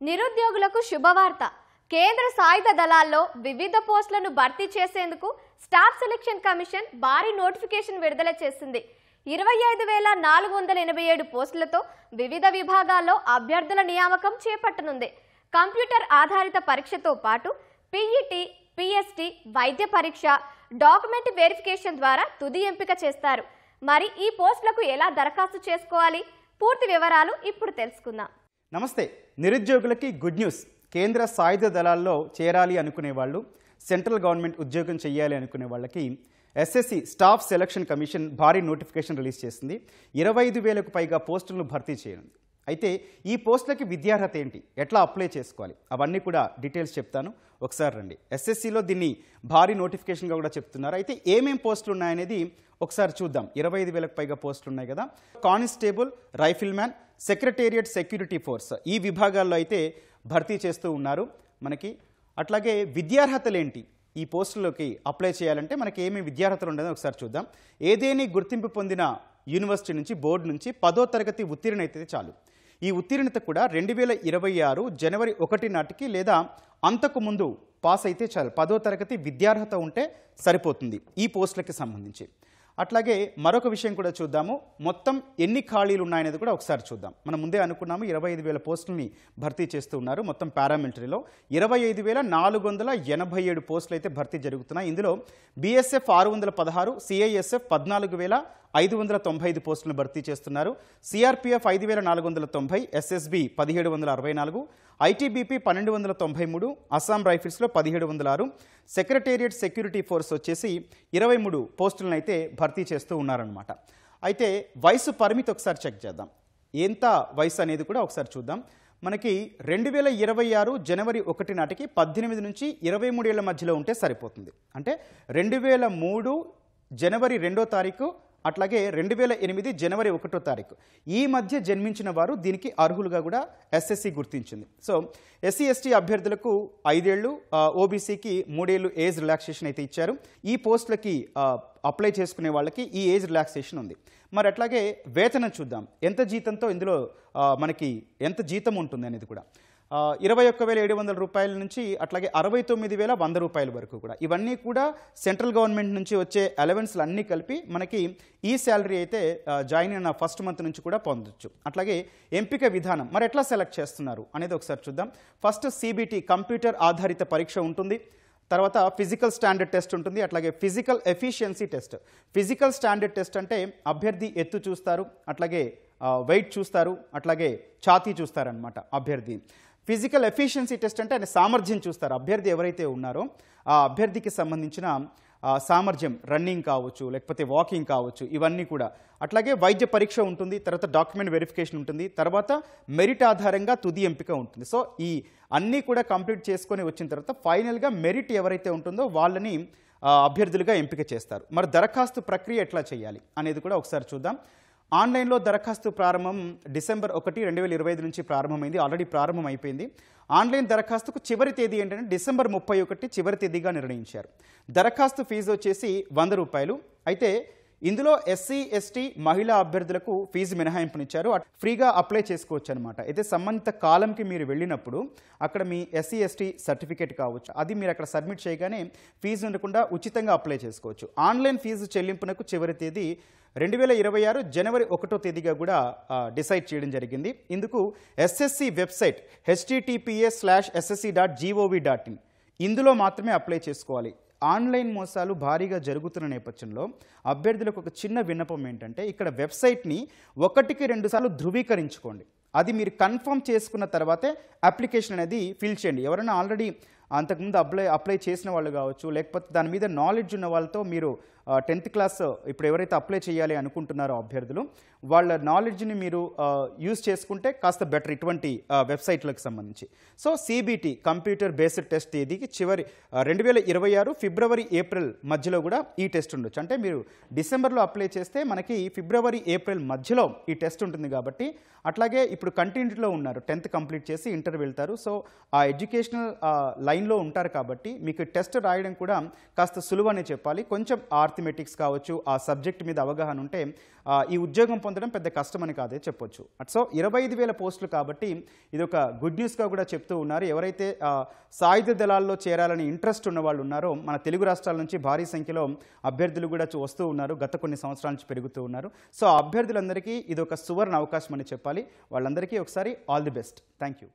నిరుద్యోగులకు శుభవార్త. కేంద్ర సాయుధ దళాల్లో వివిధ పోస్టులను భర్తీ చేసేందుకు స్టాఫ్ సెలక్షన్ కమిషన్ భారీ నోటిఫికేషన్ విడుదల చేసింది. 25,487 పోస్టులతో వివిధ విభాగాల్లో అభ్యర్థుల నియామకం చేపట్టనుంది. కంప్యూటర్ ఆధారిత పరీక్షతో పాటు పీఈటీ, పీఎస్టీ, వైద్య పరీక్ష, డాక్యుమెంట్ వెరిఫికేషన్ ద్వారా తుది ఎంపిక చేస్తారు. మరి ఈ పోస్టులకు ఎలా దరఖాస్తు చేసుకోవాలి? పూర్తి వివరాలు ఇప్పుడు తెలుసుకుందాం. నమస్తే. నిరుద్యోగులకి గుడ్ న్యూస్. కేంద్ర సాయుధ దళాల్లో చేరాలి అనుకునే వాళ్ళు, సెంట్రల్ గవర్నమెంట్ ఉద్యోగం చేయాలి అనుకునే వాళ్ళకి ఎస్ఎస్సి స్టాఫ్ సెలక్షన్ కమిషన్ భారీ నోటిఫికేషన్ రిలీజ్ చేసింది. 25,000కు పైగా పోస్టులను భర్తీ చేయనుంది. అయితే ఈ పోస్టులకి విద్యార్హత ఏంటి, ఎట్లా అప్లై చేసుకోవాలి, అవన్నీ కూడా డీటెయిల్స్ చెప్తాను. ఒకసారి రండి. ఎస్ఎస్సిలో దీన్ని భారీ నోటిఫికేషన్గా కూడా చెప్తున్నారు. అయితే ఏమేం పోస్టులు ఉన్నాయనేది ఒకసారి చూద్దాం. 25,000కు పైగా పోస్టులు ఉన్నాయి కదా. కానిస్టేబుల్, రైఫిల్మ్యాన్, సెక్రటేరియట్ సెక్యూరిటీ ఫోర్స్, ఈ విభాగాల్లో అయితే భర్తీ చేస్తూ ఉన్నారు మనకి. అట్లాగే విద్యార్హతలు ఏంటి, ఈ పోస్టులోకి అప్లై చేయాలంటే మనకి ఏమేమి విద్యార్హతలు ఉండదో ఒకసారి చూద్దాం. ఏదేని గుర్తింపు పొందిన యూనివర్సిటీ నుంచి, బోర్డు నుంచి 10వ తరగతి ఉత్తీర్ణ అయితే చాలు. ఈ ఉత్తీర్ణత కూడా 2026 జనవరి 1 నాటికి లేదా అంతకు ముందు పాస్ అయితే చాలు. 10వ తరగతి విద్యార్హత ఉంటే సరిపోతుంది ఈ పోస్టులకి సంబంధించి. అట్లాగే మరొక విషయం కూడా చూద్దాము. మొత్తం ఎన్ని ఖాళీలు ఉన్నాయనేది కూడా ఒకసారి చూద్దాం. మనం ముందే అనుకున్నాము 25,000 పోస్టులని భర్తీ చేస్తూ ఉన్నారు. మొత్తం పారామిలిటరీలో 25,487 పోస్టులు అయితే భర్తీ జరుగుతున్నాయి. ఇందులో బీఎస్ఎఫ్ 616, సిఐఎస్ఎఫ్ 14,595 పోస్టులను భర్తీ చేస్తున్నారు. సిఆర్పిఎఫ్ 5,490, ఎస్ఎస్బి 1,764, ఐటీబీపీ 1,293, అస్సాం రైఫిల్స్లో 1,706, సెక్రటేరియట్ సెక్యూరిటీ ఫోర్స్ వచ్చేసి 23 పోస్టులను అయితే భర్తీ చేస్తూ ఉన్నారనమాట. అయితే వయసు పరిమితి ఒకసారి చెక్ చేద్దాం. ఎంత వయసు అనేది కూడా ఒకసారి చూద్దాం. మనకి 2026 జనవరి 1 నాటికి 18 నుంచి 23 ఏళ్ల మధ్యలో ఉంటే సరిపోతుంది. అంటే 2003 జనవరి 2వ తారీఖు, అట్లాగే 2008 జనవరి 1వ తారీఖు, ఈ మధ్య జన్మించిన వారు దీనికి అర్హులుగా కూడా ఎస్ఎస్సి గుర్తించింది. సో ఎస్సీ ఎస్టీ అభ్యర్థులకు 5 ఏళ్ళు, ఓబీసీకి 3 ఏళ్ళు ఏజ్ రిలాక్సేషన్ అయితే ఇచ్చారు. ఈ పోస్టులకి అప్లై చేసుకునే వాళ్ళకి ఈ ఏజ్ రిలాక్సేషన్ ఉంది. మరి అట్లాగే వేతనం చూద్దాం. ఎంత జీతంతో ఇందులో మనకి ఎంత జీతం ఉంటుంది అనేది కూడా 21,700 రూపాయల నుంచి అట్లాగే 69,100 రూపాయల వరకు కూడా. ఇవన్నీ కూడా సెంట్రల్ గవర్నమెంట్ నుంచి వచ్చే అలవెన్స్లు అన్నీ కలిపి మనకి ఈ శాలరీ అయితే జాయిన్ అయిన ఫస్ట్ మంత్ నుంచి కూడా పొందొచ్చు. అట్లాగే ఎంపిక విధానం మరి ఎట్లా సెలెక్ట్ చేస్తున్నారు అనేది ఒకసారి చూద్దాం. ఫస్ట్ సిబిటి కంప్యూటర్ ఆధారిత పరీక్ష ఉంటుంది. తర్వాత ఫిజికల్ స్టాండర్డ్ టెస్ట్ ఉంటుంది. అట్లాగే physical efficiency test. Physical standard test అంటే అభ్యర్థి ఎత్తు చూస్తారు, అట్లాగే వెయిట్ చూస్తారు, అట్లాగే ఛాతీ చూస్తారనమాట అభ్యర్థి. ఫిజికల్ ఎఫిషియన్సీ టెస్ట్ అంటే ఆయన సామర్థ్యం చూస్తారు. అభ్యర్థి ఎవరైతే ఉన్నారో ఆ అభ్యర్థికి సంబంధించిన సామర్థ్యం, రన్నింగ్ కావచ్చు, లేకపోతే వాకింగ్ కావచ్చు, ఇవన్నీ కూడా. అట్లాగే వైద్య పరీక్ష ఉంటుంది. తర్వాత డాక్యుమెంట్ వెరిఫికేషన్ ఉంటుంది. తర్వాత మెరిట్ ఆధారంగా తుది ఎంపిక ఉంటుంది. సో ఈ అన్నీ కూడా కంప్లీట్ చేసుకొని వచ్చిన తర్వాత ఫైనల్గా మెరిట్ ఎవరైతే ఉంటుందో వాళ్ళని అభ్యర్థులుగా ఎంపిక చేస్తారు. మరి దరఖాస్తు ప్రక్రియ ఎట్లా చేయాలి అనేది కూడా ఒకసారి చూద్దాం. ఆన్లైన్లో దరఖాస్తు ప్రారంభం డిసెంబర్ 1, 2025 నుంచి ప్రారంభమైంది. ఆల్రెడీ ప్రారంభం అయిపోయింది. ఆన్లైన్ దరఖాస్తుకు చివరి తేదీ ఏంటంటే డిసెంబర్ 31 చివరి తేదీగా నిర్ణయించారు. దరఖాస్తు ఫీజు వచ్చేసి 100 రూపాయలు. అయితే ఇందులో ఎస్సీ ఎస్టీ మహిళా అభ్యర్థులకు ఫీజు మినహాయింపునిచ్చారు. ఫ్రీగా అప్లై చేసుకోవచ్చు అనమాట. అయితే సంబంధిత కాలంకి మీరు వెళ్ళినప్పుడు అక్కడ మీ ఎస్సీ ఎస్టీ సర్టిఫికేట్ కావచ్చు, అది మీరు అక్కడ సబ్మిట్ చేయగానే ఫీజు ఉండకుండా ఉచితంగా అప్లై చేసుకోవచ్చు. ఆన్లైన్ ఫీజు చెల్లింపునకు చివరి తేదీ 2026 జనవరి 1వ తేదీగా కూడా డిసైడ్ చేయడం జరిగింది. ఇందుకు ఎస్ఎస్సి వెబ్సైట్ https:/ssc.gov.in ఇందులో మాత్రమే అప్లై చేసుకోవాలి. ఆన్లైన్ మోసాలు భారీగా జరుగుతున్న నేపథ్యంలో అభ్యర్థులకు ఒక చిన్న విన్నపం ఏంటంటే ఇక్కడ వెబ్సైట్ని 1కి 2 సార్లు ధృవీకరించుకోండి. అది మీరు కన్ఫర్మ్ చేసుకున్న తర్వాతే అప్లికేషన్ అనేది ఫిల్ చేయండి. ఎవరైనా ఆల్రెడీ అంతకుముందు అప్లై చేసిన వాళ్ళు కావచ్చు, లేకపోతే దాని మీద నాలెడ్జ్ ఉన్న వాళ్ళతో మీరు 10th క్లాస్ ఇప్పుడు ఎవరైతే అప్లై చేయాలి అనుకుంటున్నారో అభ్యర్థులు, వాళ్ళ నాలెడ్జ్ని మీరు యూజ్ చేసుకుంటే కాస్త బెటర్ ఇటువంటి వెబ్సైట్లకు సంబంధించి. So CBT computer based test తేదీకి చివరి 2026 ఫిబ్రవరి ఏప్రిల్ మధ్యలో కూడా ఈ టెస్ట్ ఉండొచ్చు. అంటే మీరు డిసెంబర్లో అప్లై చేస్తే మనకి ఫిబ్రవరి ఏప్రిల్ మధ్యలో ఈ టెస్ట్ ఉంటుంది కాబట్టి. అట్లాగే ఇప్పుడు కంటిన్యూటీలో ఉన్నారు, 10th కంప్లీట్ చేసి ఇంటర్ వెళ్తారు. సో ఆ ఎడ్యుకేషనల్ లైన్లో ఉంటారు కాబట్టి మీకు టెస్ట్ రాయడం కూడా కాస్త సులువనే చెప్పాలి. కొంచెం మాథమెటిక్స్ కావచ్చు, ఆ సబ్జెక్ట్ మీద అవగాహన ఉంటే ఈ ఉద్యోగం పొందడం పెద్ద కష్టమని కాదే చెప్పొచ్చు. సో 25,000 పోస్టులు కాబట్టి ఇది ఒక గుడ్ న్యూస్గా కూడా చెప్తూ ఉన్నారు. ఎవరైతే సాయుధ దళాల్లో చేరాలని ఇంట్రెస్ట్ ఉన్న వాళ్ళు ఉన్నారో మన తెలుగు రాష్ట్రాల నుంచి భారీ సంఖ్యలో అభ్యర్థులు కూడా వస్తూ ఉన్నారు. గత కొన్ని సంవత్సరాల నుంచి పెరుగుతూ ఉన్నారు. సో అభ్యర్థులందరికీ ఇది ఒక సువర్ణ అవకాశం అని చెప్పాలి. వాళ్ళందరికీ ఒకసారి all the best. Thank you.